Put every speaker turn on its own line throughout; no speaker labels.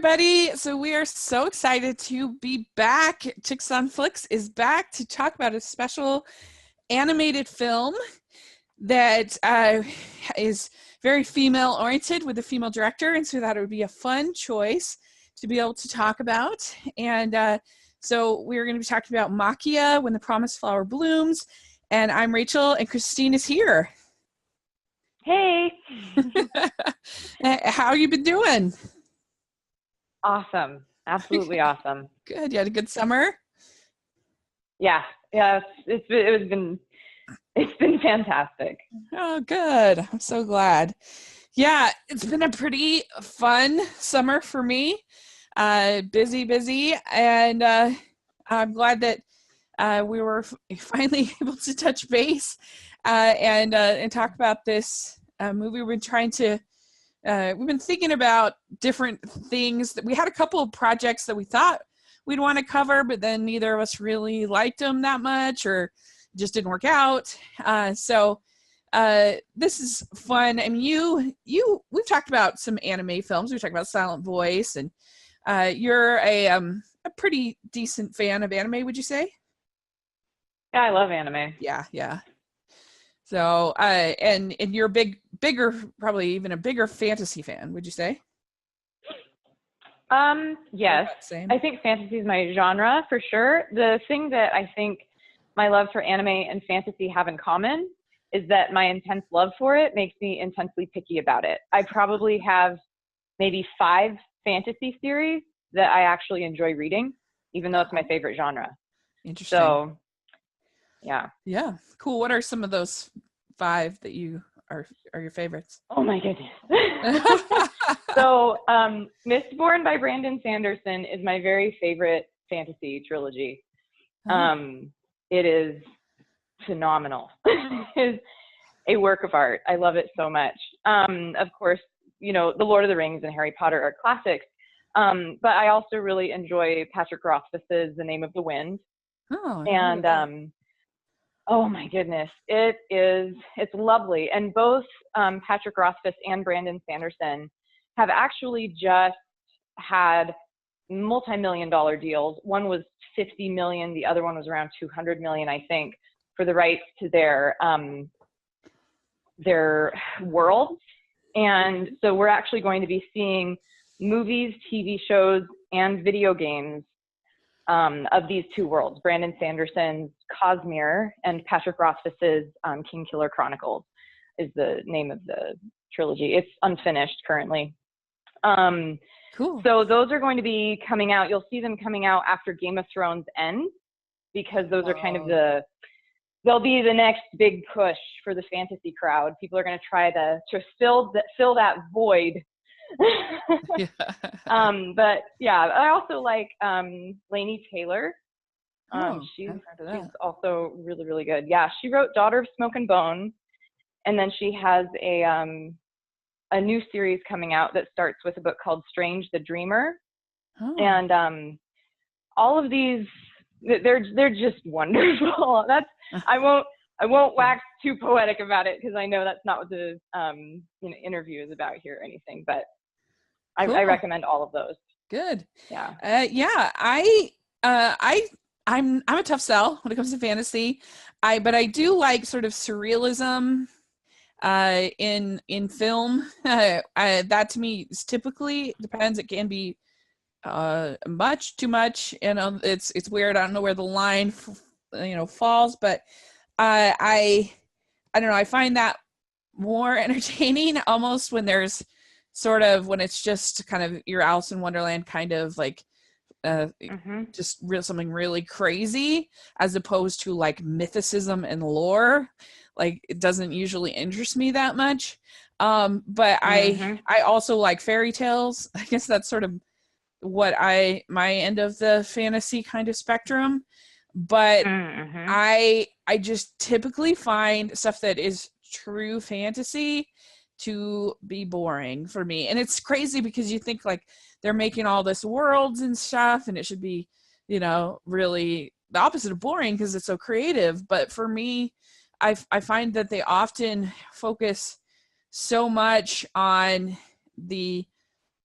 everybody. So we are so excited to be back. Chicks on Flicks is back to talk about a special animated film that is very female oriented with a female director. And so that it would be a fun choice to be able to talk about. And so we're going to be talking about Maquia, When the Promised Flower Blooms. And I'm Rachel, and Christine is here.
Hey.
How you been doing?
Awesome. Absolutely awesome.
Good. You had a good summer?
Yeah. It's been fantastic.
Oh, good. I'm so glad. Yeah, it's been a pretty fun summer for me. Busy, and I'm glad that we were finally able to touch base and talk about this movie. We've been thinking about different things. That we had a couple of projects that we thought we'd want to cover, but then neither of us really liked them that much, or just didn't work out. So this is fun. I mean, we've talked about some anime films. We've talked about Silent Voice, and you're a pretty decent fan of anime, would you say?
Yeah, I love anime.
Yeah. So, and you're bigger, probably even a bigger fantasy fan, would you say?
Yes. I think fantasy is my genre for sure. The thing that I think my love for anime and fantasy have in common is that my intense love for it makes me intensely picky about it. I probably have maybe 5 fantasy series that I actually enjoy reading, even though it's my favorite genre.
Interesting.
So,
yeah, cool. What are some of those 5 that you are your favorites?
Oh my goodness. So Mistborn by Brandon Sanderson is my very favorite fantasy trilogy. It is phenomenal. It is a work of art. I love it so much. Of course, The Lord of the Rings and Harry Potter are classics, but I also really enjoy Patrick Rothfuss's The Name of the Wind. Oh my goodness, it's lovely. And both Patrick Rothfuss and Brandon Sanderson have actually just had multi-million-dollar deals. One was $50 million, the other one was around $200 million, I think, for the rights to their worlds. And so we're actually going to be seeing movies, TV shows, and video games of these 2 worlds, Brandon Sanderson's Cosmere and Patrick Rothfuss's King Killer Chronicles is the name of the trilogy. It's unfinished currently.
Cool.
So those are going to be coming out. You'll see them coming out after Game of Thrones ends, because those are kind of they'll be the next big push for the fantasy crowd. People are going to try to fill that void.
Yeah.
But yeah, I also like Laini Taylor. She's also really, really good. Yeah, she wrote Daughter of Smoke and Bone, and then she has a new series coming out that starts with a book called Strange the Dreamer. And all of these, they're just wonderful. I won't wax too poetic about it, because I know that's not what the interview is about here or anything, but cool. I recommend all of those.
Good.
Yeah.
I'm a tough sell when it comes to fantasy. But I do like sort of surrealism in film. That to me is typically depends. It can be much too much. It's weird. I don't know where the line falls, but I don't know. I find that more entertaining almost when there's sort of when it's just kind of your Alice in Wonderland kind of like just something really crazy, as opposed to like mythicism and lore. Like, it doesn't usually interest me that much. But I also like fairy tales. I guess that's sort of what my end of the fantasy kind of spectrum. But I just typically find stuff that is true fantasy to be boring for me. And it's crazy because you think like they're making all this worlds and stuff, and it should be, really the opposite of boring because it's so creative. But for me, I find that they often focus so much on the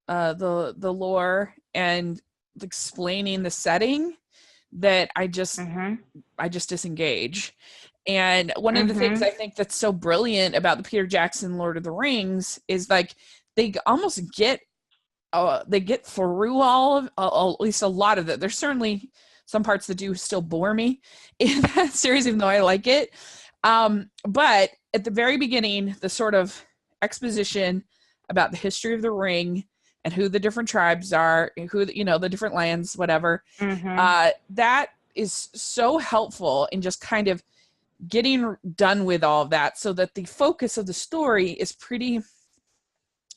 the lore and explaining the setting that I just disengage. And one of the things I think that's so brilliant about the Peter Jackson Lord of the Rings is like they almost get through all of at least a lot of it. There's certainly some parts that do still bore me in that series, even though I like it. But at the very beginning, the sort of exposition about the history of the ring and who the different tribes are, who, the different lands, whatever, that is so helpful in just kind of getting done with all of that, so that the focus of the story is pretty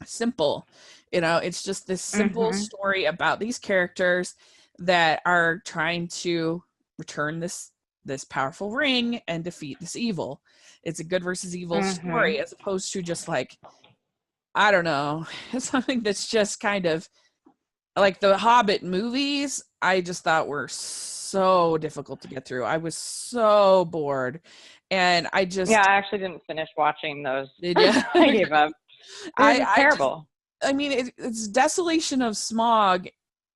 simple. It's just this simple story about these characters that are trying to return this powerful ring and defeat this evil. It's a good versus evil story, as opposed to just like, I don't know, something that's just kind of like the Hobbit movies. I just thought were so difficult to get through. I was so bored, and I
actually didn't finish watching those.
Did you?
I gave up. It's terrible.
It's Desolation of Smog.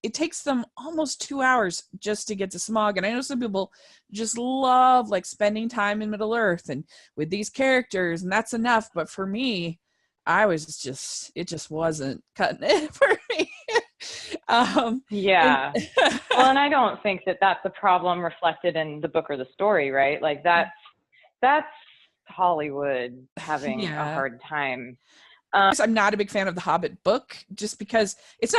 It takes them almost 2 hours just to get to Smog, and I know some people just love like spending time in Middle Earth and with these characters, and that's enough. But for me, it just wasn't cutting it for me.
And I don't think that that's a problem reflected in the book or the story, right? Like that's Hollywood having a hard time.
I'm not a big fan of the Hobbit book, just because it's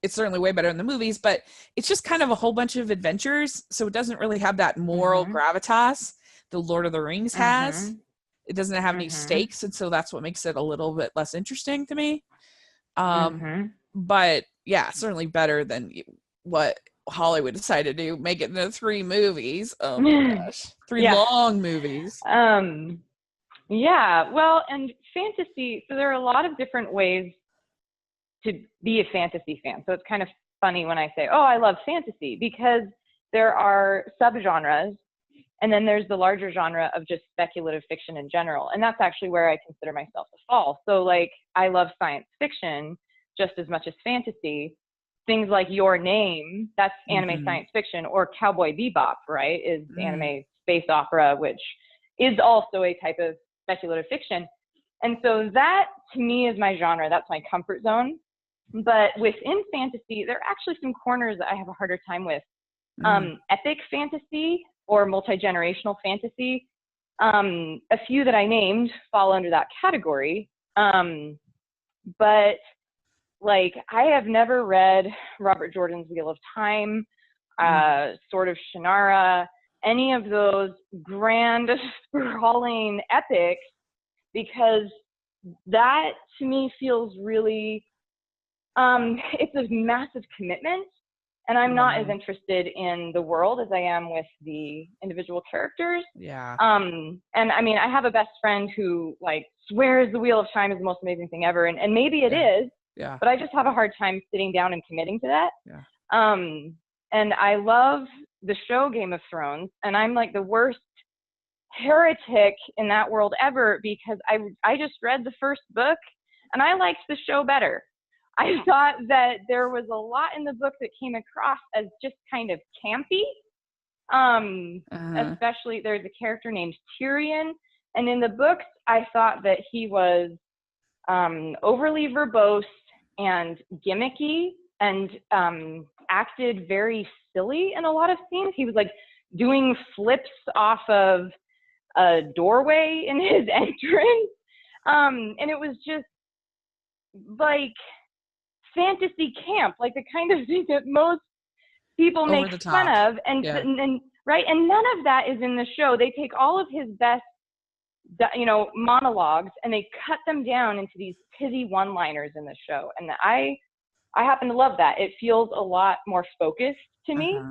certainly way better than the movies, but it's just kind of a whole bunch of adventures, so it doesn't really have that moral gravitas the Lord of the Rings has. It doesn't have any stakes, and so that's what makes it a little bit less interesting to me. But yeah, certainly better than what Hollywood decided to do, make it into 3 movies. Oh my gosh, 3 long movies.
Well, and fantasy, so there are a lot of different ways to be a fantasy fan. So it's kind of funny when I say, oh, I love fantasy, because there are subgenres, and then there's the larger genre of just speculative fiction in general. And that's actually where I consider myself to fall. So like, I love science fiction just as much as fantasy. Things like Your Name, that's anime science fiction, or Cowboy Bebop, right, is anime space opera, which is also a type of speculative fiction. And so that, to me, is my genre. That's my comfort zone. But within fantasy, there are actually some corners that I have a harder time with. Epic fantasy or multi-generational fantasy, a few that I named fall under that category. But like, I have never read Robert Jordan's Wheel of Time, Sword of Shannara, any of those grand, sprawling epics, because that to me feels really, it's a massive commitment, and I'm not as interested in the world as I am with the individual characters. And I mean, I have a best friend who like swears the Wheel of Time is the most amazing thing ever, and maybe it is. But I just have a hard time sitting down and committing to that. And I love the show Game of Thrones, and I'm like the worst heretic in that world ever, because I just read the first book and I liked the show better. I thought that there was a lot in the book that came across as just kind of campy. Especially there's a character named Tyrion, and in the books I thought that he was overly verbose and gimmicky, and acted very silly in a lot of scenes. He was like doing flips off of a doorway in his entrance, and it was just like fantasy camp, like the kind of thing that most people make fun of, and right, and none of that is in the show. They take all of his best monologues and they cut them down into these pithy one-liners in the show, and I happen to love that. It feels a lot more focused to me,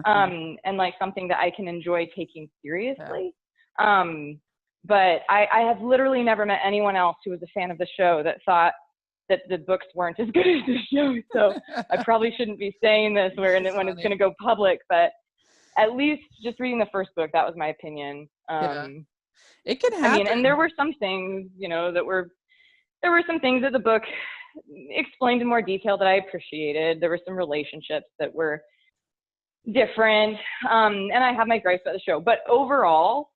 and like something that I can enjoy taking seriously. But I have literally never met anyone else who was a fan of the show that thought that the books weren't as good as the show. So I probably shouldn't be saying this when it's going to go public, but at least just reading the first book, that was my opinion.
It can happen.
I mean, and there were some things, there were some things that the book explained in more detail that I appreciated. There were some relationships that were different, and I have my gripes about the show, but overall,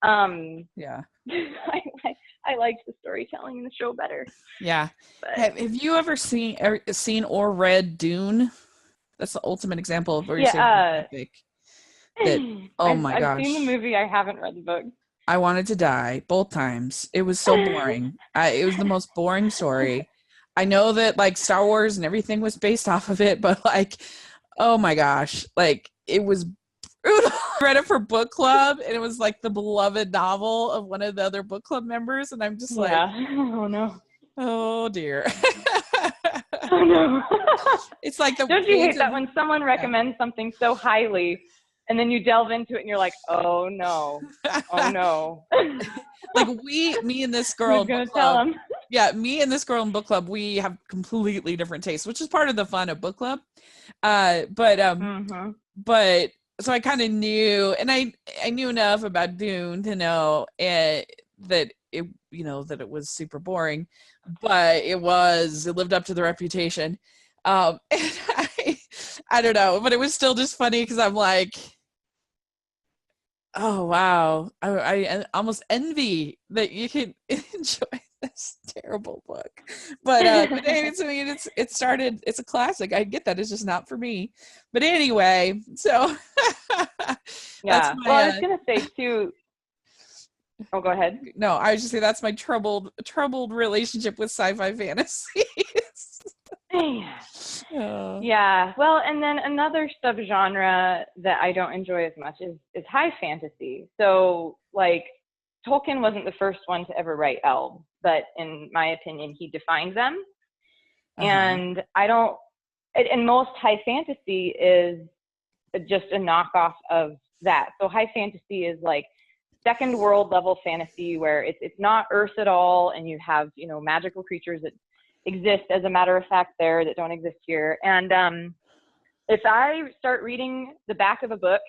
yeah,
I liked the storytelling in the show better.
Yeah.
But,
have you ever seen or read Dune? That's the ultimate example of where you say epic. That, oh my gosh.
I've seen the movie. I haven't read the book.
I wanted to die both times. It was so boring. It was the most boring story. I know that like Star Wars and everything was based off of it, but like, oh my gosh, like it was brutal. I read it for book club, and it was like the beloved novel of one of the other book club members, and I'm just like,
oh no,
oh dear.
Oh no.
It's like the
don't you hate that when someone recommends something so highly and then you delve into it and you're like, oh no, oh no.
Like me and this girl in book club, me and this girl in book club, we have completely different tastes, which is part of the fun of book club. But so I kind of knew, and I knew enough about Dune to know that it, that it was super boring, but it lived up to the reputation. And I don't know, but it was still just funny because I'm like, oh wow, I almost envy that you can enjoy this terrible book, but it's a classic. I get that, it's just not for me, but anyway, so
yeah. Well, I was gonna say too. Oh, go ahead.
No, I was just saying that's my troubled relationship with sci-fi fantasy.
Yeah. Well, and then another subgenre that I don't enjoy as much is high fantasy. So, like, Tolkien wasn't the first one to ever write elves, but in my opinion, he defined them. And I don't. And most high fantasy is just a knockoff of that. So high fantasy is like second world level fantasy where it's not Earth at all, and you have magical creatures that exist as a matter of fact there that don't exist here. And if I start reading the back of a book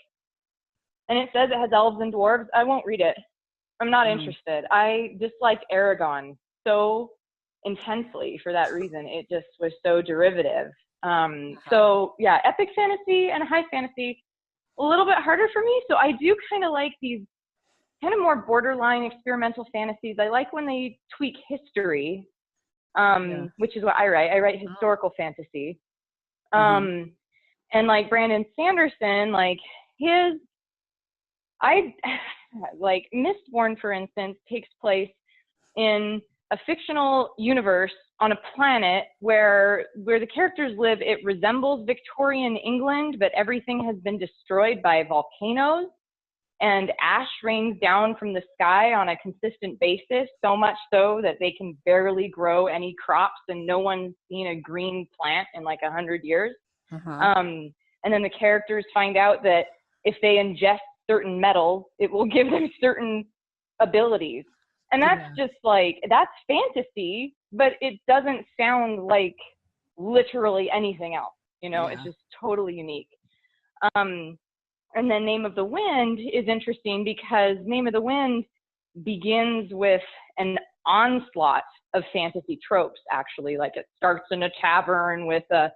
and it says it has elves and dwarves, I won't read it. I'm not interested. I dislike Aragon so intensely for that reason. It just was so derivative. So yeah, epic fantasy and high fantasy, a little bit harder for me. So I do kind of like these kind of more borderline experimental fantasies. I like when they tweak history, which is what I write. I write historical fantasy. And like Brandon Sanderson, like Mistborn, for instance, takes place in a fictional universe on a planet where the characters live. It resembles Victorian England, but everything has been destroyed by volcanoes, and ash rains down from the sky on a consistent basis, so much so that they can barely grow any crops, and no one's seen a green plant in like 100 years. And then the characters find out that if they ingest certain metals, it will give them certain abilities. And that's just like, that's fantasy, but it doesn't sound like literally anything else. It's just totally unique. And then Name of the Wind is interesting because Name of the Wind begins with an onslaught of fantasy tropes, actually. Like, it starts in a tavern with a,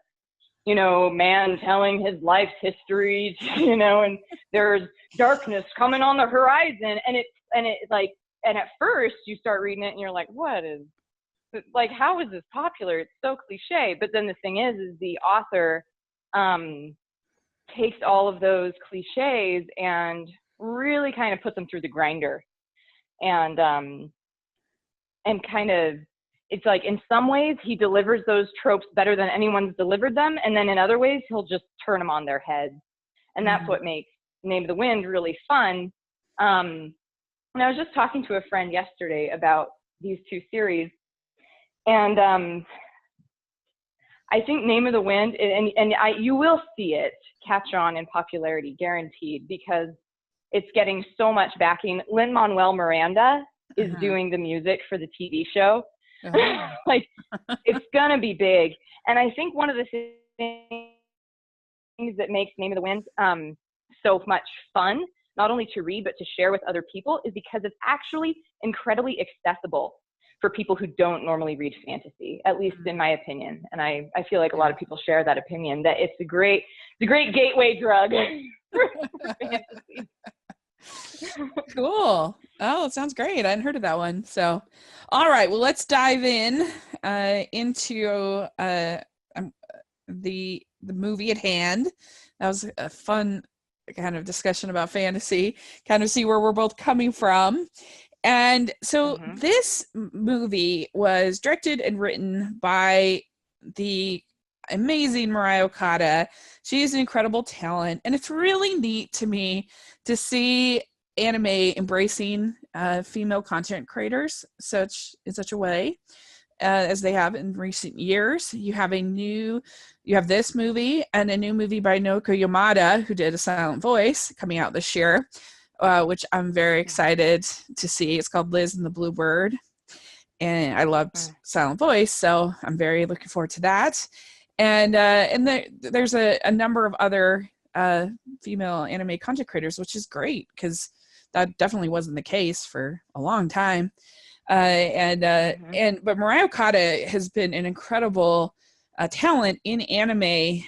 man telling his life's history, and there's darkness coming on the horizon. And at first you start reading it and you're like, how is this popular? It's so cliche. But then the thing is the author, takes all of those cliches and really kind of puts them through the grinder, and kind of, it's like in some ways he delivers those tropes better than anyone's delivered them, and then in other ways he'll just turn them on their heads, and that's what makes Name of the Wind really fun. And I was just talking to a friend yesterday about these two series, and I think Name of the Wind, and you will see it catch on in popularity, guaranteed, because it's getting so much backing. Lin-Manuel Miranda is doing the music for the TV show. Like, it's gonna be big. And I think one of the things that makes Name of the Wind so much fun, not only to read but to share with other people, is because it's actually incredibly accessible. for people who don't normally read fantasy, at least in my opinion. And I feel like a lot of people share that opinion, that it's a great gateway drug for fantasy.
Cool. Oh, it sounds great. I hadn't heard of that one. So, all right. Well, let's dive in into the movie at hand. That was a fun kind of discussion about fantasy, kind of see where we're both coming from. And so this movie was directed and written by the amazing Mari Okada. She is an incredible talent, and it's really neat to me to see anime embracing female content creators in such a way as they have in recent years. You have this movie and a new movie by Naoko Yamada, who did A Silent Voice, coming out this year, which I'm very excited to see. It's called Liz and the Bluebird, and I loved Silent Voice, so I'm very looking forward to that. And there's a number of other female anime content creators, which is great because that definitely wasn't the case for a long time. But Mari Okada has been an incredible talent in anime.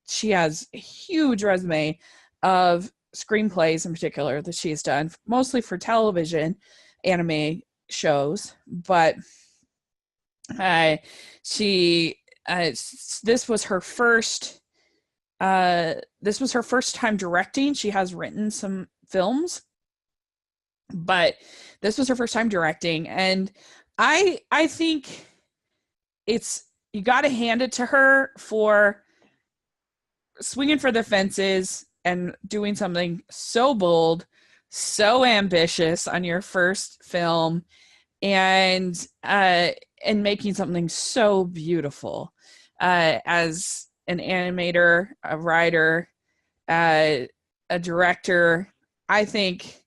She has a huge resume of screenplays in particular that she has done, mostly for television anime shows. But this was her first time directing. She has written some films, but this was her first time directing, and I think you got to hand it to her for swinging for the fences and doing something so bold, so ambitious on your first film, and making something so beautiful as an animator, a writer, a director. I think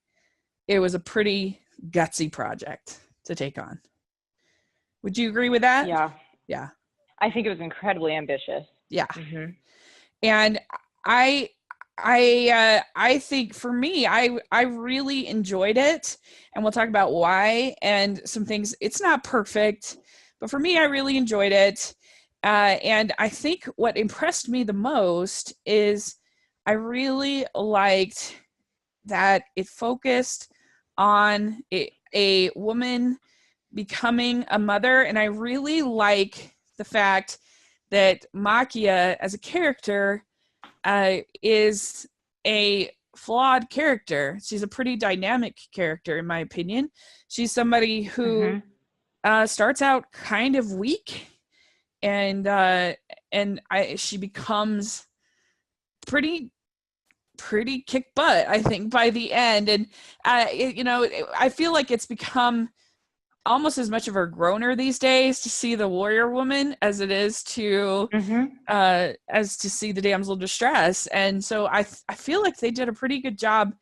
it was a pretty gutsy project to take on. Would you agree with that?
Yeah.
Yeah.
I think it was incredibly ambitious.
Yeah. And I think for me, I really enjoyed it, and we'll talk about why and some things. It's not perfect, but for me, I really enjoyed it. And I think what impressed me the most is I really liked that it focused on a woman becoming a mother. And I really like the fact that Maquia as a character is a flawed character. She's a pretty dynamic character, in my opinion. She's somebody who starts out kind of weak, and she becomes pretty kick butt, I think, by the end. And I feel like it's become almost as much of a groaner these days to see the warrior woman as it is to see the damsel in distress. And so I feel like they did a pretty good job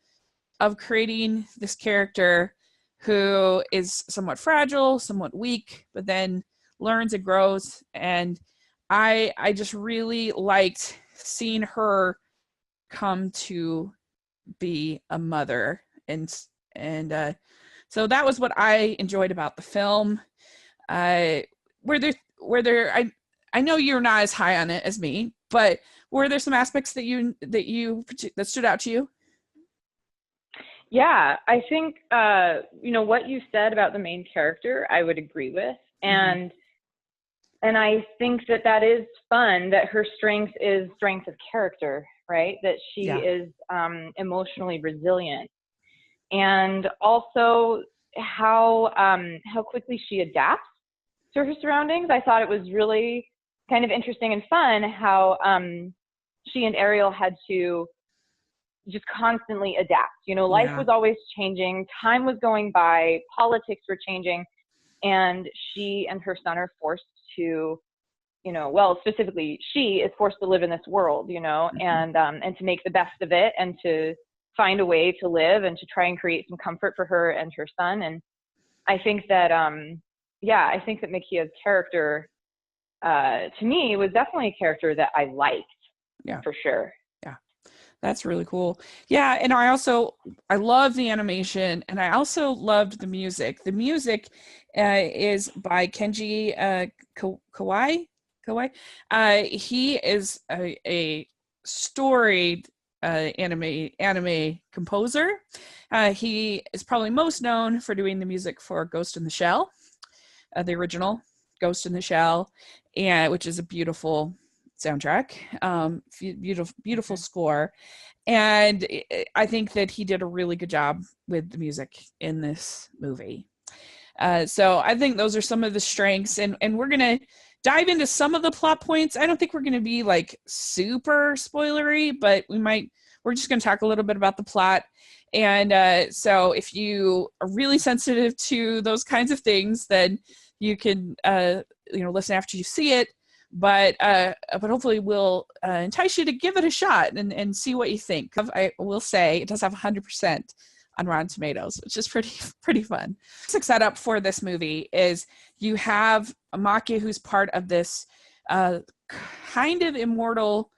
of creating this character who is somewhat fragile, somewhat weak, but then learns and grows. And I just really liked seeing her come to be a mother, and so that was what I enjoyed about the film. I know you're not as high on it as me, but were there some aspects that stood out to you?
Yeah, I think what you said about the main character, I would agree with, and I think that is fun. That her strength is strength of character, right? That she is emotionally resilient. And also how quickly she adapts to her surroundings. I thought it was really kind of interesting and fun how she and Ariel had to just constantly adapt. Life was always changing, time was going by, politics were changing, and she and her son are forced to, specifically she is forced to live in this world, and to make the best of it, and to find a way to live and to try and create some comfort for her and her son. And I think that Maquia's character to me was definitely a character that I liked. For sure.
That's really cool. Yeah, and I love the animation, and I also loved the music. The music is by Kenji Kawai. Kawai. He is a storied anime composer. He is probably most known for doing the music for Ghost in the Shell, the original Ghost in the Shell, and which is a beautiful soundtrack, beautiful score. And I think that he did a really good job with the music in this movie. So I think those are some of the strengths, and we're gonna dive into some of the plot points. I don't think we're gonna be like super spoilery, but we're just gonna talk a little bit about the plot. And so if you are really sensitive to those kinds of things, then you can listen after you see it. But hopefully we'll entice you to give it a shot and see what you think. I will say it does have 100% on Rotten Tomatoes, which is pretty fun. The setup for this movie is you have Maquia, who's part of this kind of immortal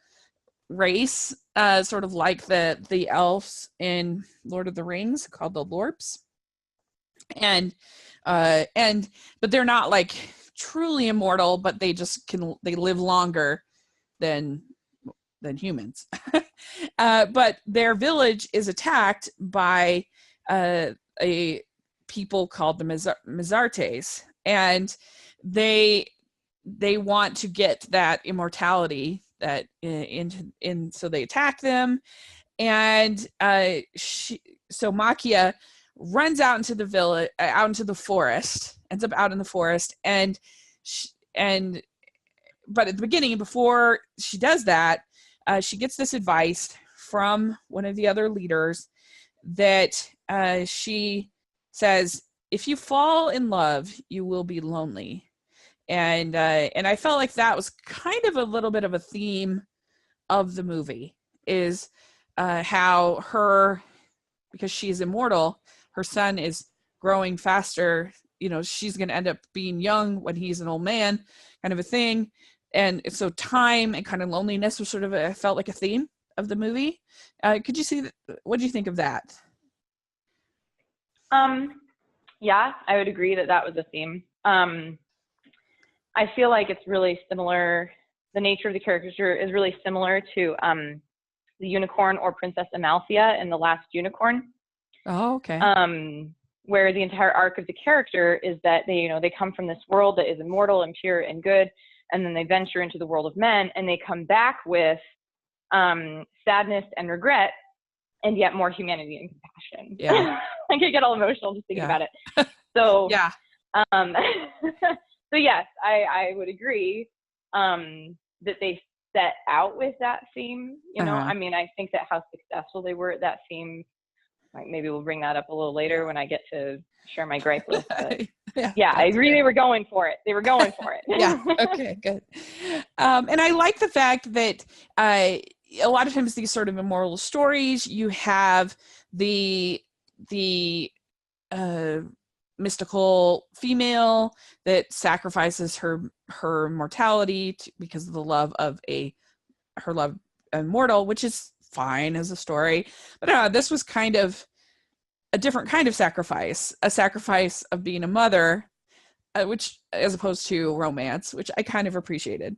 race, sort of like the elves in Lord of the Rings, called the Lorps, and but they're not like truly immortal, but they live longer than humans. But their village is attacked by a people called the Mizartes, and they want to get that immortality that in so they attack them, and so Maquia runs out into the village, out into the forest, ends up out in the forest, but at the beginning, before she does that, she gets this advice from one of the other leaders that she says, if you fall in love, you will be lonely. And I felt like that was kind of a little bit of a theme of the movie, is how because she's immortal, her son is growing faster. She's going to end up being young when he's an old man, kind of a thing. And so time and kind of loneliness was sort of I felt like a theme of the movie. Could you see what do you think of that?
Yeah, I would agree that was a theme. I feel like it's really similar. The nature of the caricature is really similar to the unicorn or Princess Amalthea in The Last Unicorn.
Oh, okay.
Where the entire arc of the character is that they come from this world that is immortal and pure and good, and then they venture into the world of men, and they come back with sadness and regret, and yet more humanity and compassion.
Yeah.
I can get all emotional just thinking about it. So
yeah.
So yes, I would agree that they set out with that theme. I mean, I think that how successful they were at that theme. Like, maybe we'll bring that up a little later when I get to share my gripe list. But yeah, I agree. They were going for it.
Yeah. Okay, good. And I like the fact that a lot of times these sort of immortal stories, you have the mystical female that sacrifices her mortality because of the love of her love immortal, which is fine as a story. But this was kind of a different kind of sacrifice, a sacrifice of being a mother, which, as opposed to romance, which I kind of appreciated.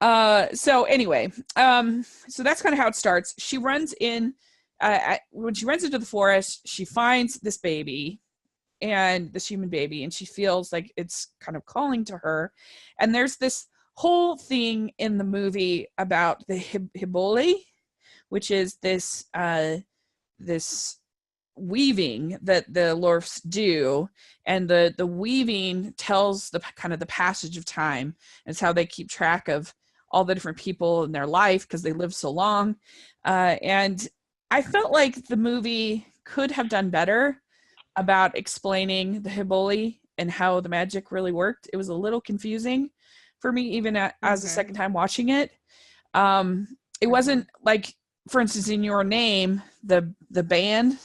So anyway, so that's kind of how it starts. She runs in, when she runs into the forest, she finds this baby, and this human baby, and she feels like it's kind of calling to her. And there's this whole thing in the movie about the Hiboli, which is this weaving that the Lorfs do, and the weaving tells the kind of the passage of time. It's how they keep track of all the different people in their life because they live so long. And I felt like the movie could have done better about explaining the Hiboli and how the magic really worked. It was a little confusing for me, even as a second time watching it. It wasn't like, for instance, in Your Name, the band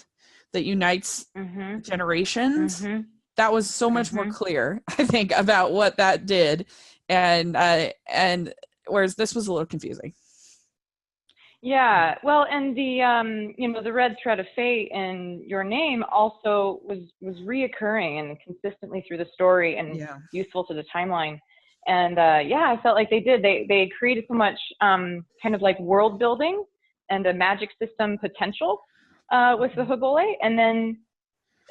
that unites generations, that was so much more clear, I think, about what that did, and whereas this was a little confusing.
Yeah, well, and the the red thread of fate in Your Name also was reoccurring and consistently through the story and useful to the timeline. And I felt like they created so much kind of like world building and a magic system potential with the Hogole. And then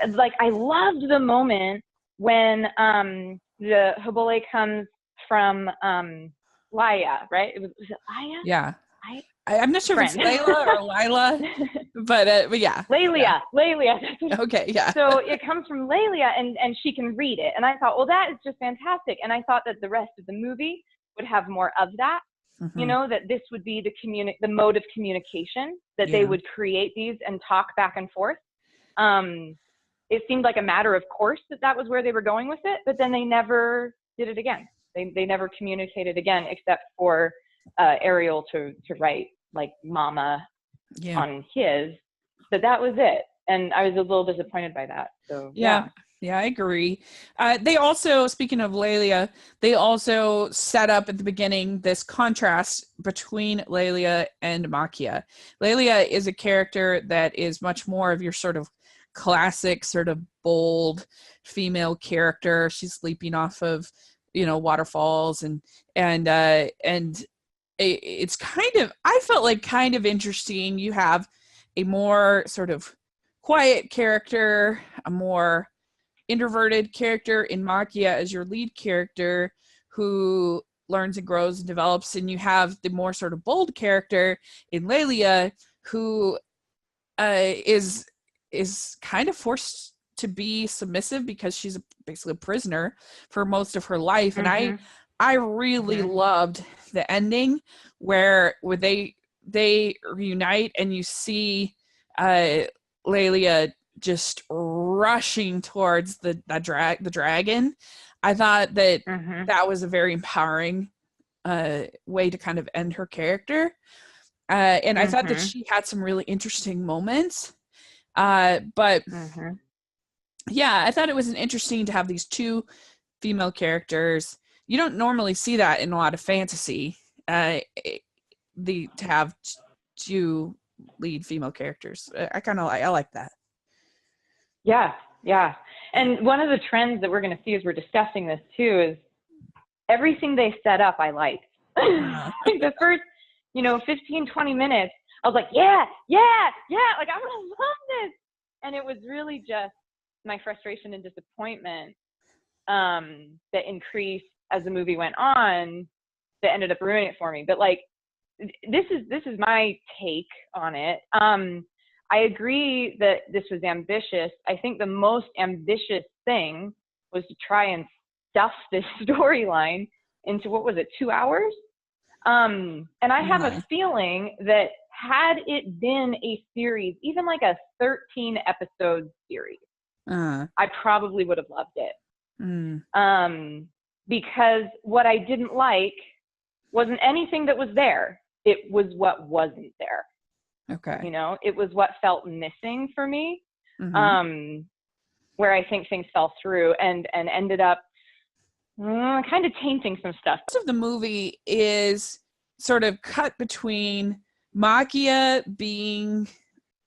like I loved the moment when the Hogole comes from Laia, right? Was it Laia?
Yeah. I'm not sure if it's Layla or Lila, but yeah.
Lelia.
Okay, yeah.
So it comes from Lelia, and she can read it. And I thought, well, that is just fantastic. And I thought that the rest of the movie would have more of that. That this would be the mode of communication, that they would create these and talk back and forth. It seemed like a matter of course that was where they were going with it, but then they never did it again. They never communicated again, except for Ariel to write like mama on his, but that was it. And I was a little disappointed by that. So
yeah, I agree. They also, speaking of Lelia, they also set up at the beginning this contrast between Lelia and Maquia. Lelia is a character that is much more of your sort of classic, sort of bold female character. She's leaping off of, waterfalls and it's kind of, I felt like kind of interesting. You have a more sort of quiet character, a more introverted character in Maquia as your lead character who learns and grows and develops, and you have the more sort of bold character in Lelia who is kind of forced to be submissive because she's basically a prisoner for most of her life. And I really loved the ending where they reunite and you see Lelia just rushing towards the dragon. I thought that that was a very empowering way to kind of end her character. And I thought that she had some really interesting moments. But yeah, I thought it was interesting to have these two female characters. You don't normally see that in a lot of fantasy, to have two lead female characters. I like that.
Yeah. And one of the trends that we're going to see as we're discussing this too is everything they set up I liked. Like the first, 15, 20 minutes, I was like, yeah, like I'm going to love this. And it was really just my frustration and disappointment that increased as the movie went on that ended up ruining it for me. But like, this is my take on it. I agree that this was ambitious. I think the most ambitious thing was to try and stuff this storyline into, what was it, 2 hours? And I have a feeling that had it been a series, even like a 13 episode series, I probably would have loved it. Because what I didn't like wasn't anything that was there. It was what wasn't there.
Okay.
It was what felt missing for me, where I think things fell through and ended up kind of tainting some stuff.
Most of the movie is sort of cut between Maquia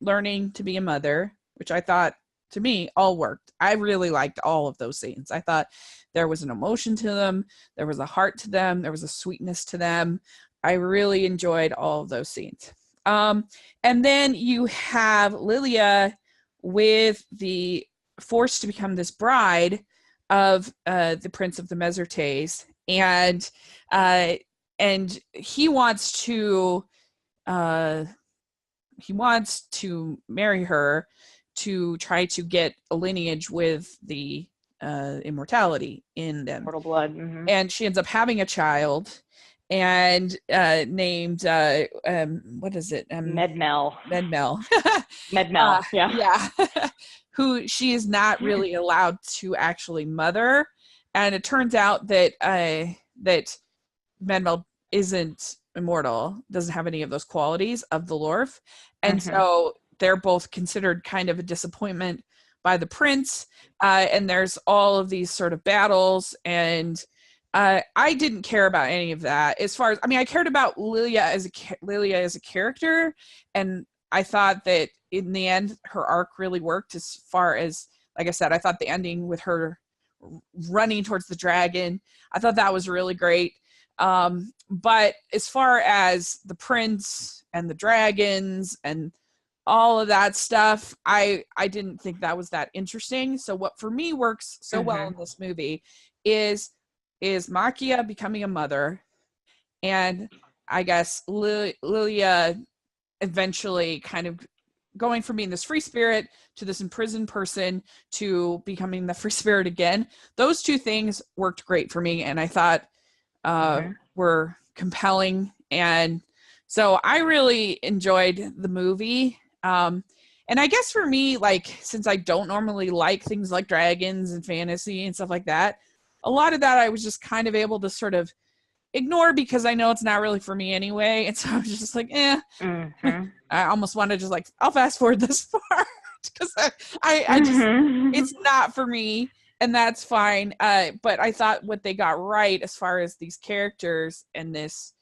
learning to be a mother, which I thought, to me, all worked. I really liked all of those scenes. I thought there was an emotion to them, there was a heart to them, there was a sweetness to them. I really enjoyed all of those scenes. And then you have Lilia with the forced to become this bride of the Prince of the Mesertes, and he wants to marry her to try to get a lineage with the immortality in them,
mortal blood,
and she ends up having a child. And named what is it?
Medmel.
Medmel. Yeah. Who she is not really allowed to actually mother, and it turns out that that Medmel isn't immortal, doesn't have any of those qualities of the Lorf, and so they're both considered kind of a disappointment by the prince. And there's all of these sort of battles and I didn't care about any of that. As far as, I mean, I cared about Lilia as a character, and I thought that in the end her arc really worked. As far as, like I said, I thought the ending with her running towards the dragon, I thought that was really great. But as far as the prince and the dragons and all of that stuff, I didn't think that was that interesting. So what for me works so well in this movie is Maquia becoming a mother, and I guess Lilia eventually kind of going from being this free spirit to this imprisoned person to becoming the free spirit again. Those two things worked great for me, and I thought were compelling. And so I really enjoyed the movie. And I guess for me, like, since I don't normally like things like dragons and fantasy and stuff like that, a lot of that I was just kind of able to sort of ignore because I know it's not really for me anyway. And so I was just like, I almost want to just like, I'll fast forward this part because I just, it's not for me, and that's fine. But I thought what they got right as far as these characters and this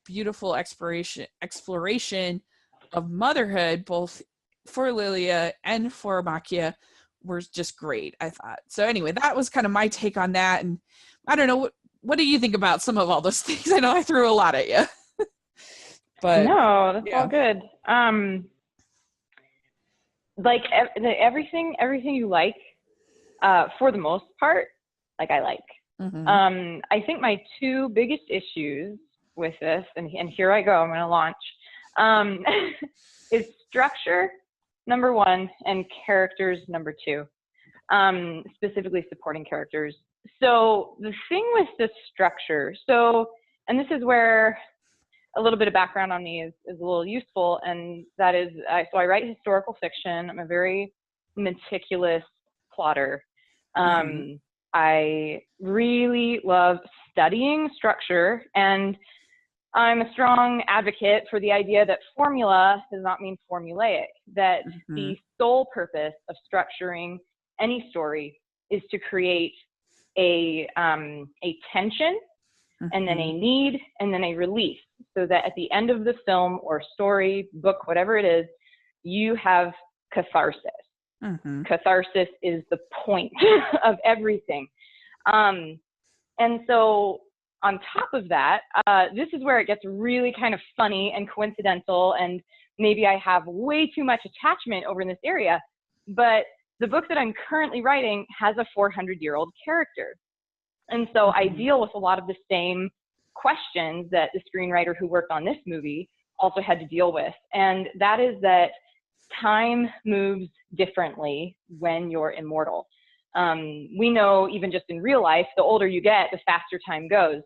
beautiful exploration of motherhood, both for Lilia and for Maquia, were just great, I thought. So anyway, that was kind of my take on that. And I don't know, what do you think about some of all those things? I know I threw a lot at you. But
no, that's all good. Like everything you like, for the most part, like I like. I think my two biggest issues with this, and here I go, I'm going to launch, is structure, number one, and characters, number two, specifically supporting characters. So the thing with the structure, and this is where a little bit of background on me is a little useful, and that is, so I write historical fiction. I'm a very meticulous plotter. I really love studying structure, and I'm a strong advocate for the idea that formula does not mean formulaic, that the sole purpose of structuring any story is to create a tension, and then a need, and then a release, so that at the end of the film or story, book, whatever it is, you have catharsis. Catharsis is the point of everything. And so on top of that, this is where it gets really kind of funny and coincidental, and maybe I have way too much attachment over in this area, but the book that I'm currently writing has a 400-year-old character. And so I deal with a lot of the same questions that the screenwriter who worked on this movie also had to deal with. And that is that time moves differently when you're immortal. We know, even just in real life, the older you get, the faster time goes.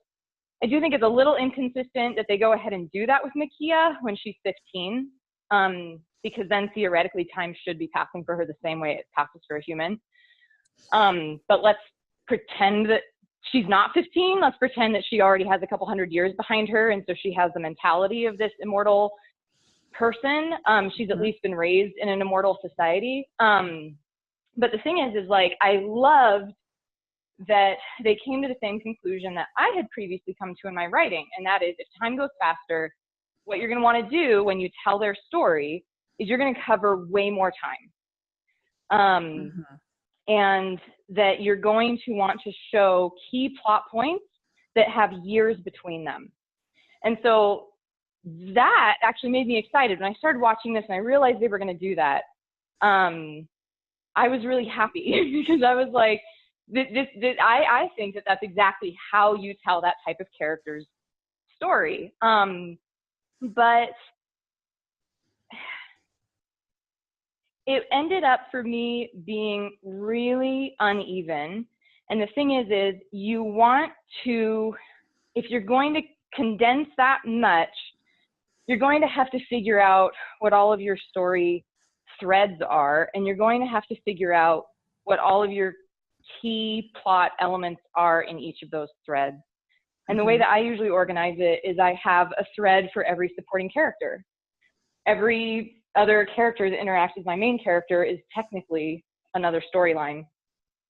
I do think it's a little inconsistent that they go ahead and do that with Maquia when she's 15, because then theoretically time should be passing for her the same way it passes for a human. But let's pretend that she's not 15. Let's pretend that she already has a couple hundred years behind her, and so she has the mentality of this immortal person. She's at least been raised in an immortal society. But the thing is like, I loved that they came to the same conclusion that I had previously come to in my writing, and that is, if time goes faster, what you're going to want to do when you tell their story is you're going to cover way more time. And that you're going to want to show key plot points that have years between them. And so that actually made me excited. When I started watching this and I realized they were going to do that, I was really happy because I was like, I think that that's exactly how you tell that type of character's story. But it ended up for me being really uneven. And the thing is you want to, if you're going to condense that much, you're going to have to figure out what all of your story threads are, and you're going to have to figure out what all of your key plot elements are in each of those threads. And the way that I usually organize it is I have a thread for every supporting character. Every other character that interacts with my main character is technically another storyline.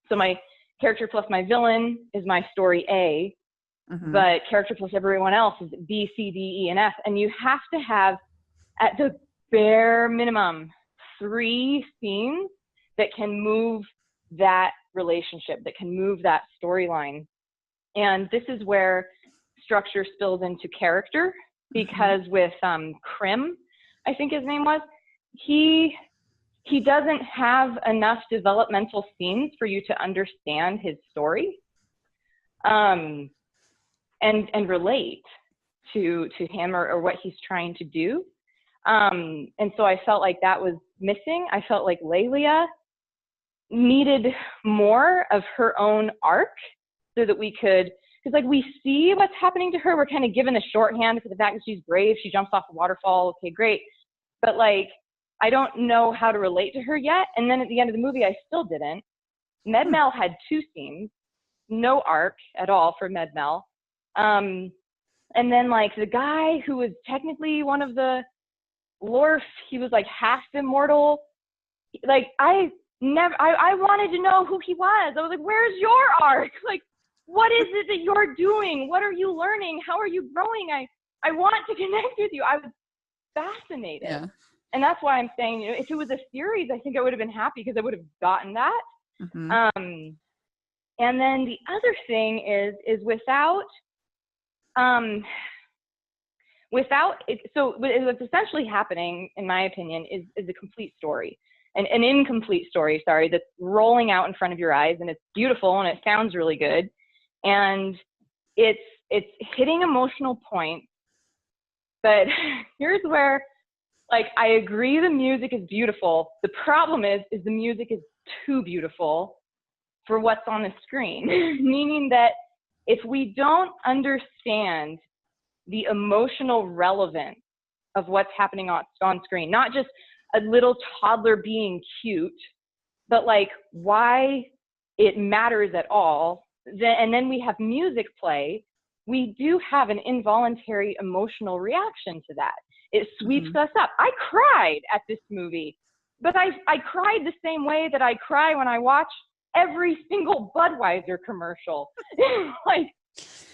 So my character plus my villain is my story A, but character plus everyone else is B, C, D, E, and F. And you have to have, at the bare minimum, 3 scenes that can move that relationship, that can move that storyline. And this is where structure spills into character, because with Krim, I think his name was, he doesn't have enough developmental scenes for you to understand his story and relate to him or what he's trying to do. And so I felt like that was missing. I felt like Lelia needed more of her own arc so that we could, because like we see what's happening to her. We're kind of given the shorthand for the fact that she's brave. She jumps off a waterfall. Okay, great. But like, I don't know how to relate to her yet. And then at the end of the movie, I still didn't. Med-Mel had 2 scenes, no arc at all for Med-Mel. And then like the guy who was technically one of the Lorf, he was like half immortal. Like I wanted to know who he was. I was like, where's your arc? Like, what is it that you're doing? What are you learning? How are you growing? I want to connect with you. I was fascinated. Yeah. And that's why I'm saying, you know, if it was a series, I think I would have been happy because I would have gotten that. And then the other thing is without it, so what's essentially happening, in my opinion, is a complete story, an incomplete story, sorry, that's rolling out in front of your eyes, and it's beautiful and it sounds really good, and it's hitting emotional points. But here's where, like, I agree the music is beautiful. The problem is the music is too beautiful for what's on the screen, meaning that if we don't understand the emotional relevance of what's happening on screen, not just a little toddler being cute, but like why it matters at all, and then we have music play, we do have an involuntary emotional reaction to that. It sweeps us up. I cried at this movie, but I cried the same way that I cry when I watch every single Budweiser commercial. Like,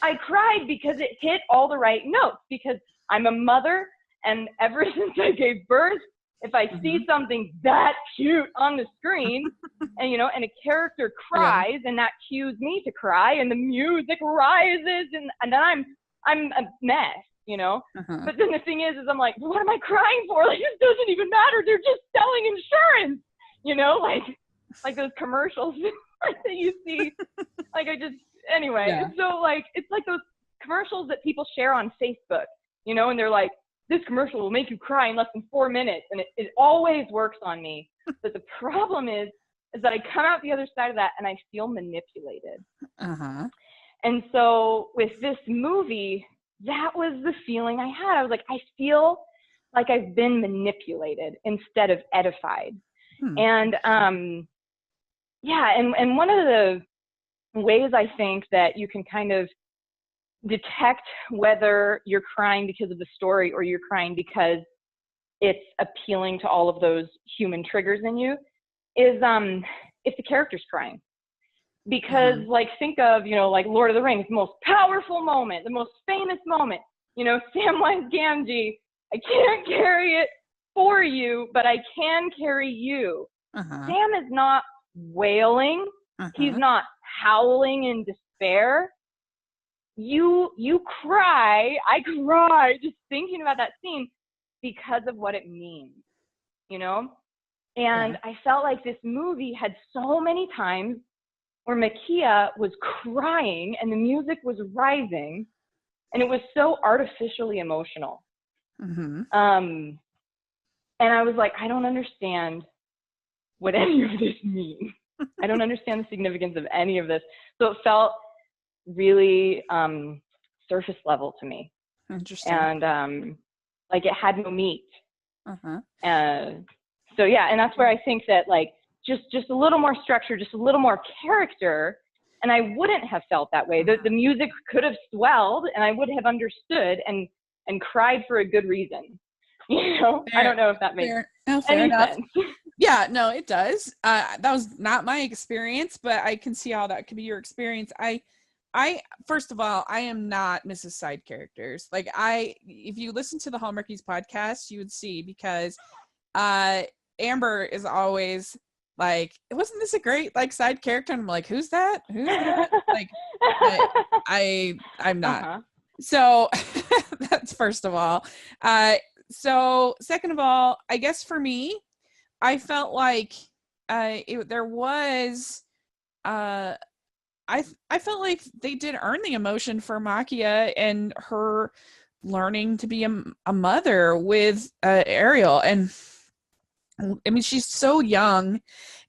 I cried because it hit all the right notes, because I'm a mother, and ever since I gave birth, if I see something that cute on the screen and, you know, and a character cries and that cues me to cry and the music rises and then I'm a mess, you know? But then the thing is I'm like, what am I crying for? Like, it doesn't even matter. They're just selling insurance, you know, like those commercials that you see. Like, anyway, so like, it's like those commercials that people share on Facebook, you know, and they're like, this commercial will make you cry in less than 4 minutes. And it always works on me. But the problem is that I come out the other side of that and I feel manipulated. And so with this movie, that was the feeling I had. I was like, I feel like I've been manipulated instead of edified. And and one of the ways I think that you can kind of detect whether you're crying because of the story or you're crying because it's appealing to all of those human triggers in you is if the character's crying. Because like, think of, you know, like Lord of the Rings, the most powerful moment, the most famous moment, you know, Samwise Gamgee, I can't carry it for you, but I can carry you. Sam is not wailing. He's not howling in despair. You cry. I cry just thinking about that scene because of what it means, you know? And I felt like this movie had so many times where Maquia was crying and the music was rising and it was so artificially emotional. And I was like, I don't understand what any of this means. I don't understand the significance of any of this. So it felt really surface level to me. Interesting. And like, it had no meat. So yeah, and that's where I think that like just a little more structure, just a little more character, and I wouldn't have felt that way. The music could have swelled and I would have understood and cried for a good reason. You know, fair. I don't know if that makes any sense.
Yeah, no, it does. That was not my experience, but I can see how that could be your experience. first of all, I am not Mrs. Side Characters. Like if you listen to the Hallmarkies podcast, you would see, because Amber is always like, wasn't this a great like side character? And I'm like, who's that? Like, I'm not.
Uh-huh.
So that's first of all. So second of all, I guess for me, I felt like there was I felt like they did earn the emotion for Maquia and her learning to be a mother with Ariel. And I mean, she's so young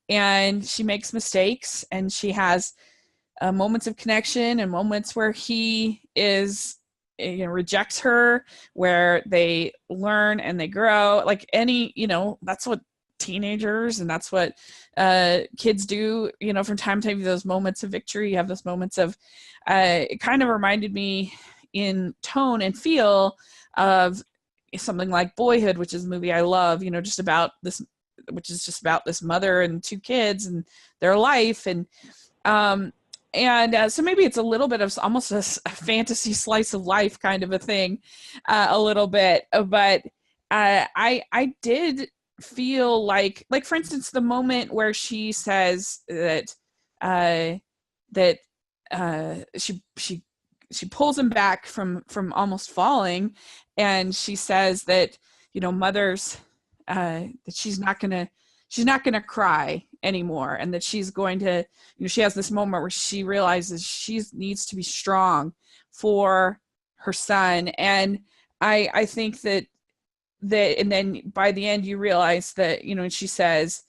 and she makes mistakes, and she has moments of connection and moments where he is, rejects her, where they learn and they grow. Like that's what teenagers and that's what kids do, from time to time. Those moments of victory, you have those moments of it kind of reminded me in tone and feel of something like Boyhood, which is a movie I love, just about this, which is just about this mother and two kids and their life. And so maybe it's a little bit of almost a fantasy slice of life kind of a thing, a little bit. But I did feel like for instance, the moment where she says that she pulls him back from almost falling, and she says that mothers, that she's not gonna cry anymore, and that she's going to, she has this moment where she realizes she needs to be strong for her son. And I think that and then by the end you realize that, and she says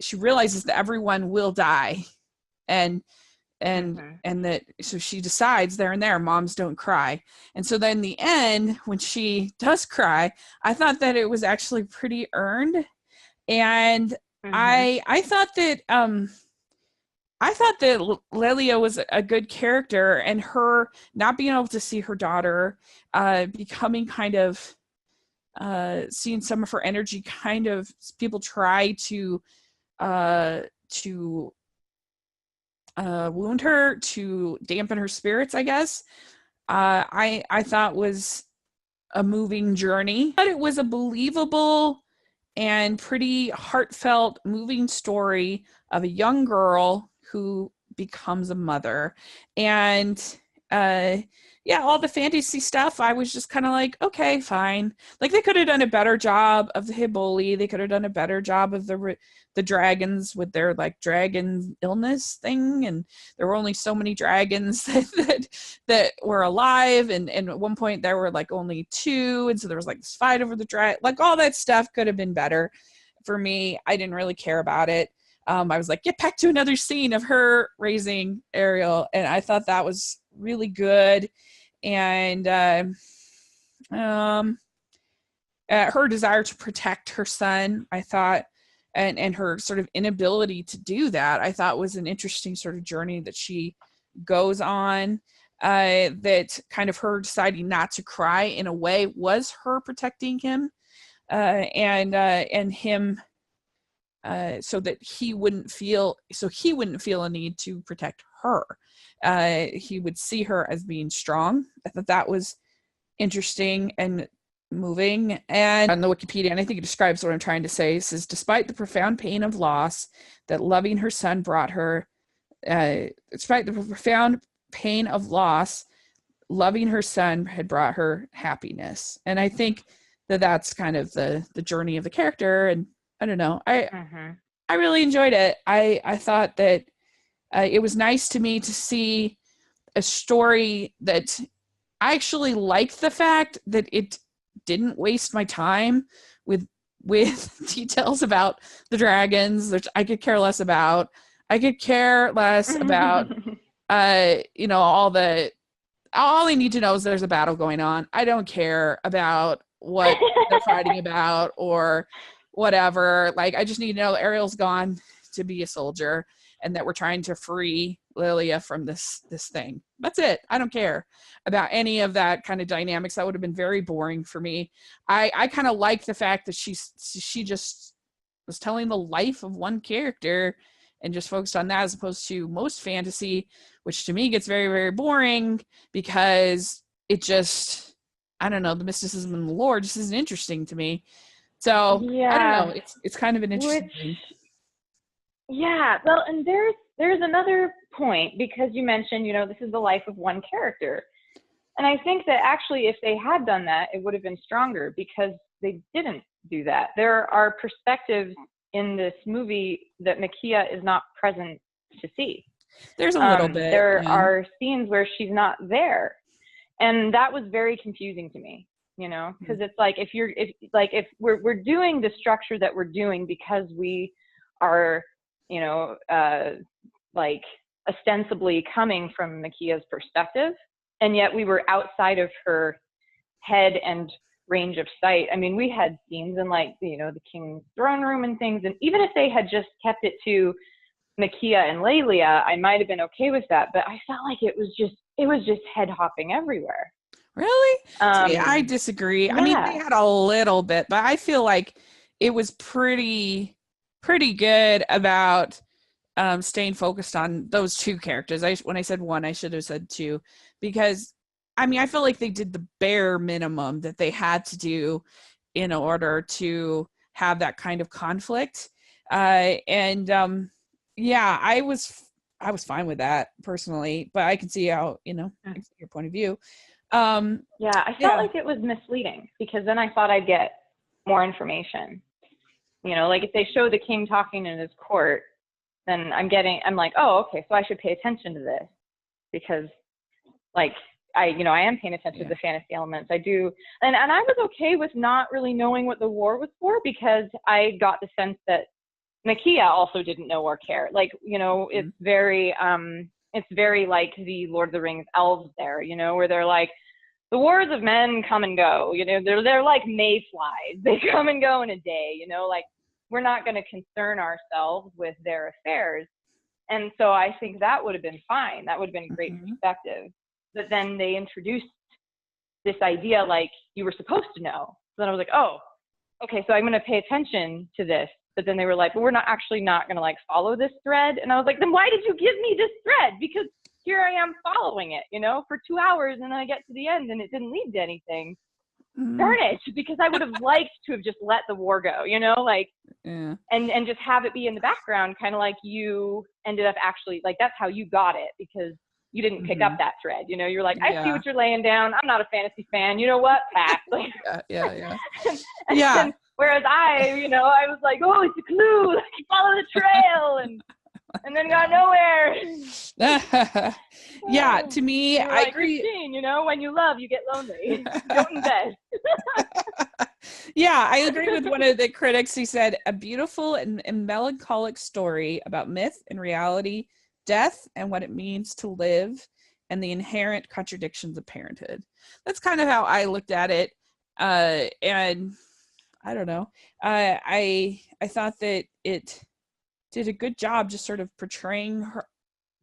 she realizes that everyone will die, and that, so she decides there and there, moms don't cry. And so then the end, when she does cry, I thought that it was actually pretty earned. And I thought that Lelia was a good character, and her not being able to see her daughter becoming kind of seeing some of her energy, kind of people try to wound her, to dampen her spirits, I guess. I thought was a moving journey, but it was a believable and pretty heartfelt, moving story of a young girl who becomes a mother. And all the fantasy stuff, I was just kind of like, okay, fine. Like, they could have done a better job of the Hiboli. They could have done a better job of the dragons with their like dragon illness thing, and there were only so many dragons that were alive, and at one point there were like only 2, and so there was like this fight over the dragon. Like, all that stuff could have been better. For me, I didn't really care about it. I was like, get back to another scene of her raising Ariel, and I thought that was really good. And her desire to protect her son, I thought, and her sort of inability to do that, I thought was an interesting sort of journey that she goes on. That kind of her deciding not to cry in a way was her protecting him, and him, so that he wouldn't feel a need to protect her. He would see her as being strong. I thought that was interesting and moving. And on the Wikipedia, and I think it describes what I'm trying to say, it says, despite the profound pain of loss that loving her son brought her, despite the profound pain of loss, loving her son had brought her happiness. And I think that that's kind of the journey of the character. And I don't know, I really enjoyed it. I thought that it was nice to me to see a story that I actually liked, the fact that it didn't waste my time with details about the dragons, which I could care less about. I could care less about all I need to know is there's a battle going on. I don't care about what they're fighting about or whatever. Like, I just need to know Ariel's gone to be a soldier, and that we're trying to free Lilia from this thing. That's it. I don't care about any of that kind of dynamics. That would have been very boring for me. I kind of like the fact that she just was telling the life of one character, and just focused on that, as opposed to most fantasy, which to me gets very, very boring because it just, I don't know, the mysticism and the lore just isn't interesting to me. So
Yeah.
I don't know. It's kind of an interesting thing.
Yeah. Well, and there's another point, because you mentioned, this is the life of one character. And I think that actually if they had done that, it would have been stronger, because they didn't do that. There are perspectives in this movie that Maquia is not present to see.
There's a little bit.
There are scenes where she's not there. And that was very confusing to me, because it's like, if we're doing the structure that we're doing because we are, like ostensibly coming from Maquia's perspective, and yet we were outside of her head and range of sight. I mean, we had scenes in like, the king's throne room and things, and even if they had just kept it to Maquia and Lelia, I might have been okay with that, but I felt like it was just head hopping everywhere.
Really? See, I disagree.
Yeah.
I mean, they had a little bit, but I feel like it was pretty good about staying focused on those two characters. When I said one, I should have said two, because I mean, I feel like they did the bare minimum that they had to do in order to have that kind of conflict. Yeah, I was fine with that personally, but I can see how, I can see your point of view.
Yeah, I felt like it was misleading, because then I thought I'd get more information. Like if they show the king talking in his court, then I'm like, oh, okay, so I should pay attention to this, because like I am paying attention to the fantasy elements. I do. And I was okay with not really knowing what the war was for, because I got the sense that Maquia also didn't know or care. Like, it's very like the Lord of the Rings elves there, where they're like, the wars of men come and go, they're like mayflies. They come and go in a day, like we're not going to concern ourselves with their affairs. And so I think that would have been fine. That would have been a great perspective. But then they introduced this idea like you were supposed to know. So then I was like, oh, okay, so I'm going to pay attention to this. But then they were like, well, we're not going to like follow this thread. And I was like, then why did you give me this thread? Because here I am following it, for 2 hours, and then I get to the end and it didn't lead to anything. Darn it, because I would have liked to have just let the war go, and just have it be in the background, kind of like you ended up actually, like that's how you got it, because you didn't pick up that thread, you're like, I see what you're laying down. I'm not a fantasy fan. You know what? Pass. Like,
yeah.
Whereas I was like, oh, it's a clue. Like, follow the trail, and then got nowhere.
Yeah, to me, I agree.
Christine, when you love, you get lonely. Don't invest.
Yeah, I agree with one of the critics. He said, a beautiful and melancholic story about myth and reality, death and what it means to live, and the inherent contradictions of parenthood. That's kind of how I looked at it. And I don't know. I thought that it did a good job just sort of portraying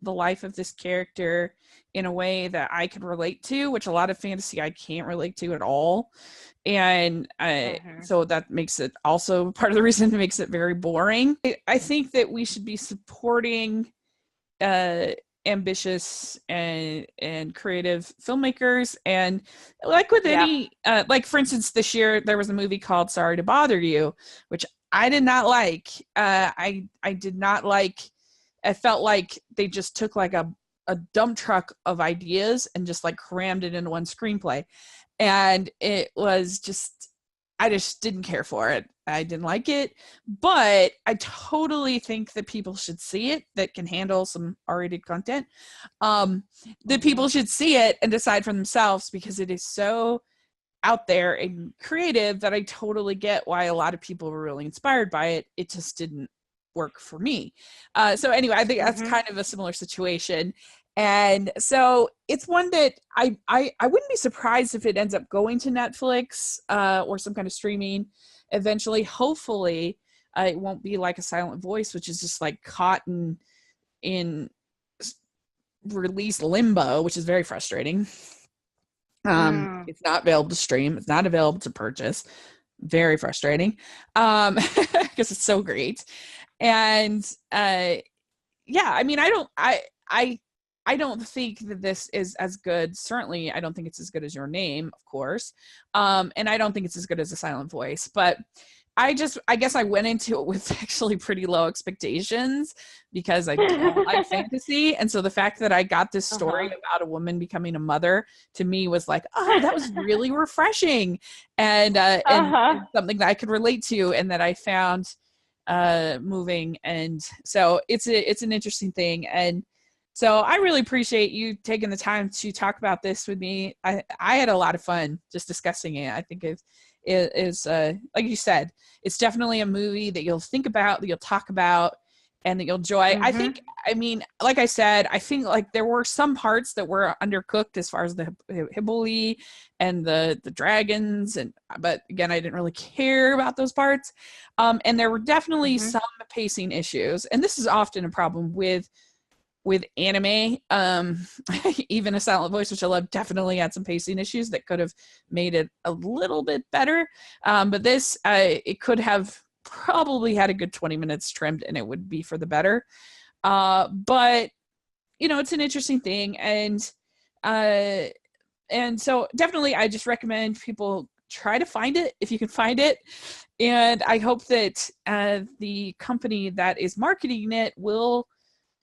the life of this character in a way that I could relate to, which a lot of fantasy I can't relate to at all. And so that makes it also part of the reason it makes it very boring. I think that we should be supporting ambitious and creative filmmakers, and like with any like for instance this year there was a movie called Sorry to Bother You, which I did not like. I did not like. I felt like they just took like a dump truck of ideas and just like crammed it into one screenplay, and it was just, I just didn't care for it. I didn't like it, but I totally think that people should see it that can handle some R-rated content. That people should see it and decide for themselves, because it is so out there and creative that I totally get why a lot of people were really inspired by it. It just didn't work for me. So anyway, I think that's kind of a similar situation. And so it's one that I wouldn't be surprised if it ends up going to Netflix or some kind of streaming eventually. Hopefully it won't be like A Silent Voice, which is just like caught in release limbo, which is very frustrating. It's not available to stream. It's not available to purchase. Very frustrating. Because it's so great. And yeah, I mean, I don't think that this is as good. Certainly, I don't think it's as good as Your Name, of course. And I don't think it's as good as A Silent Voice, but I guess I went into it with actually pretty low expectations because I don't like fantasy. And so the fact that I got this story about a woman becoming a mother to me was like, oh, that was really refreshing and something that I could relate to and that I found moving. And so it's an interesting thing. And so I really appreciate you taking the time to talk about this with me. I had a lot of fun just discussing it. I think it is like you said, it's definitely a movie that you'll think about, that you'll talk about, and that you'll enjoy. I mean, like I said, I think like there were some parts that were undercooked as far as the Hibble and the dragons, but again, I didn't really care about those parts. And there were definitely some pacing issues, and this is often a problem with anime. Even A Silent Voice, which I love, definitely had some pacing issues that could have made it a little bit better. But this, it could have probably had a good 20 minutes trimmed and it would be for the better. But it's an interesting thing. And so definitely I just recommend people try to find it if you can find it. And I hope that the company that is marketing it will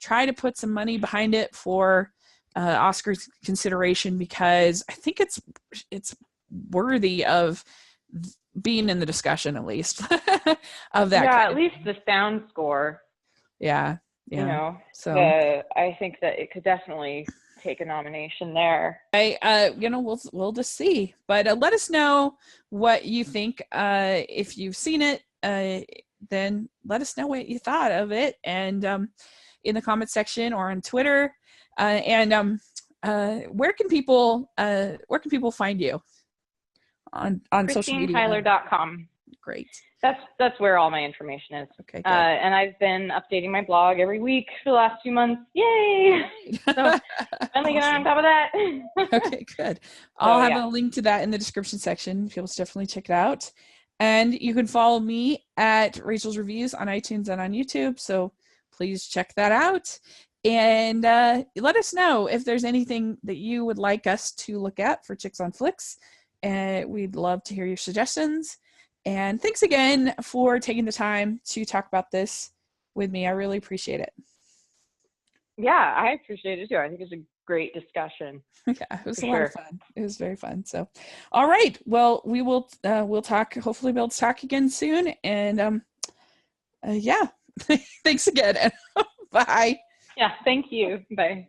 try to put some money behind it for Oscar consideration, because I think it's worthy of being in the discussion, at least of that.
Yeah, at least the sound score.
Yeah.
So I think that it could definitely take a nomination there.
We'll just see, but let us know what you think. If you've seen it, then let us know what you thought of it, and in the comment section or on Twitter. And where can people find you on social media?
ChristineTyler.com.
Great.
That's where all my information is.
Okay. Good.
And I've been updating my blog every week for the last few months. Yay! So finally getting on top of that.
Okay, good. I'll have a link to that in the description section. People should definitely check it out. And you can follow me at Rachel's Reviews on iTunes and on YouTube. So please check that out. And let us know if there's anything that you would like us to look at for Chicks on Flicks. And we'd love to hear your suggestions. And thanks again for taking the time to talk about this with me. I really appreciate it.
Yeah, I appreciate it too. I think it's a great discussion.
Yeah, it was a lot of fun. It was very fun. So, all right. Well, we will we'll talk. Hopefully, be able to talk again soon. And yeah, thanks again. Bye.
Yeah, thank you. Bye.